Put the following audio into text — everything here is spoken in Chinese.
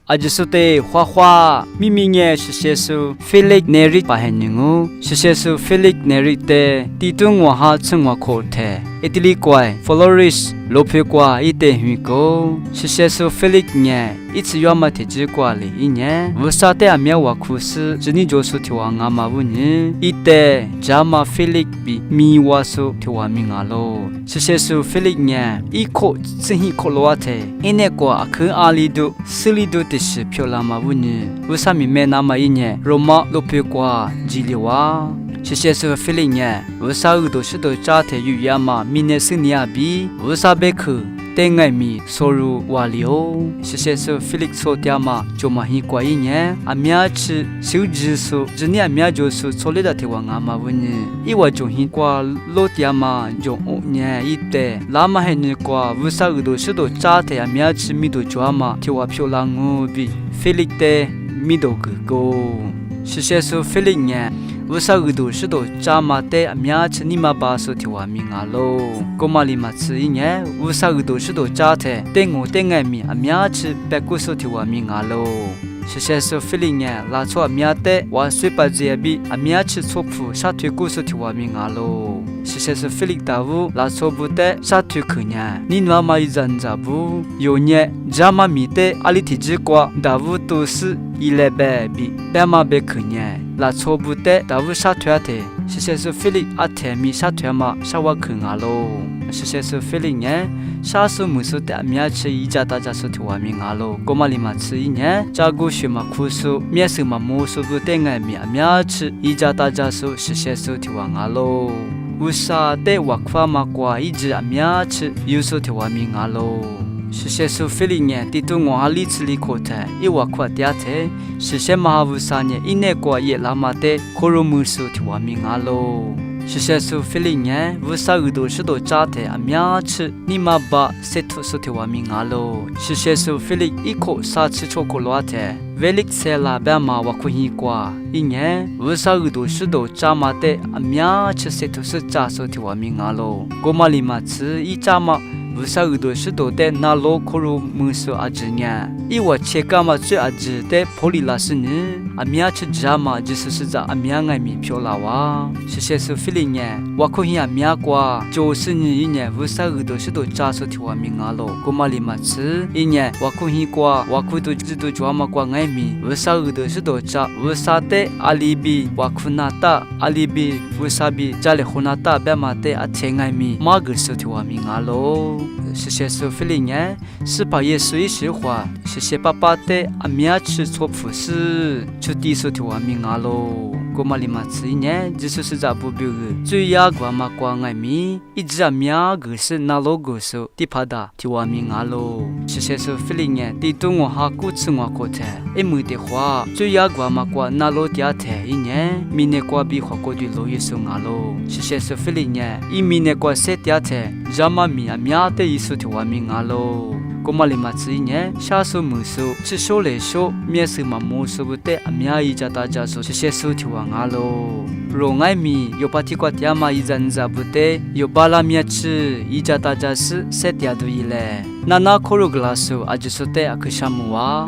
阿吉苏的花花，咪咪耶是写出 Felix Neri 巴hen ningu，是写出 Felix Neri 的地中我哈称我口特，一地里怪 Flores 罗皮瓜一点鱼狗，是写出 Felix 耶，一次要么提起瓜里一年，无啥的阿苗我苦事，只你就是听我阿妈问你，一代加嘛 Felix 比咪我说听我命阿喽，是写出 Felix 耶，一口真一口罗特，一年瓜阿肯阿里都，斯里都。是漂亮嘛？问你，为啥咪没那么一年？罗马罗皮瓜吉里哇，是些时候 feeling 耶？为啥有都是都家庭有呀嘛？明年是你阿比，为啥别去？但爱咪收入瓦里哦，是些时候 Felix 说的嘛，就嘛很怪一年，阿苗吃手指数，今年阿苗就是错了的地方阿嘛问你，因为就很怪老的嘛，就年一代，那么还你怪为啥有都是都家庭阿苗吃米都做嘛，就话漂亮哦比 Felix 的米都个高，是些时候 Felix 呢。为啥有都是都家嘛的阿苗吃你嘛把手提话命阿喽，过嘛里嘛吃一年，为啥有都是都家的，等我等爱米阿苗吃白过手提话命阿喽。是些时候 feeling 呢，拉错阿苗的，我随把这比阿苗吃错铺，杀退过手提话命阿喽。是些时候 feeling 大屋，拉错不的，杀退去呢，你妈妈一阵子不，有呢，家嘛米的，阿里提起过，大屋都是一来白比，白嘛白去呢。拉错不得，大屋杀退的，是些时候 feeling 阿天米杀退嘛，杀我去阿喽。是些时候 feeling 呢，杀手木手的苗吃一家大家手提话命阿喽，过嘛里嘛吃一年，加过学嘛苦手，面手嘛木手不得爱米苗吃一家大家手是些手提话阿喽。为啥的我夸嘛瓜一直阿苗吃有手提话命阿喽？是些时候 feeling 呢，地图我哈里吃里口的，一我夸第二天，是些嘛哈乌啥呢？一年过夜拉嘛的，可罗木手提话命阿喽。是些时候 feeling 呢，乌啥有都是都扎的阿苗吃，你嘛把塞土手提话命阿喽。是些时候 feeling 一口啥吃错过了的。Felix 塞拉白马我可以过，一年为啥有都是都扎嘛的阿苗吃塞土是扎手提话命阿喽。过嘛里嘛吃一扎嘛。为啥有都是都在那老可罗木手阿子呢？因为切干嘛最阿子的普里拉斯呢？阿苗吃扎嘛就是在阿苗爱米漂亮哇，是些是 feeling 呢？我可以阿苗过，就是你一年为啥有都是都扎手提话命阿喽？过嘛里嘛吃一年我可以过，我可以都知道抓嘛过爱米，为啥有都是都扎？为啥的阿里比我可那达阿里比为啥比家里可那达白嘛的阿切爱米，马个手提话命阿喽？是些时候 feeling 呢，是把耶稣一句话，是些爸爸的阿苗吃错不是，就第手提话命阿喽。过嘛里嘛吃一年，就是在不表个，最亚瓜嘛瓜爱米，一直阿苗个是那老个手，第怕的提话命阿喽。是些时候 feeling 呢，地图我哈古吃我口的，一没的话，最亚瓜嘛瓜那老第二天一年，明年瓜比花过的老耶稣阿喽。是些时候 feeling 呢，一明年瓜三第二天，咱们米阿苗的意思提话命阿喽。过嘛里嘛吃一年，下手木手，吃手来手，面手嘛木手不得，阿苗一家大家说是些手提话阿喽。若爱米有把提瓜提嘛一阵子不得，有把拉面吃，一家大家是三点多一嘞。那可罗格拉手，阿就说的阿克什么哇？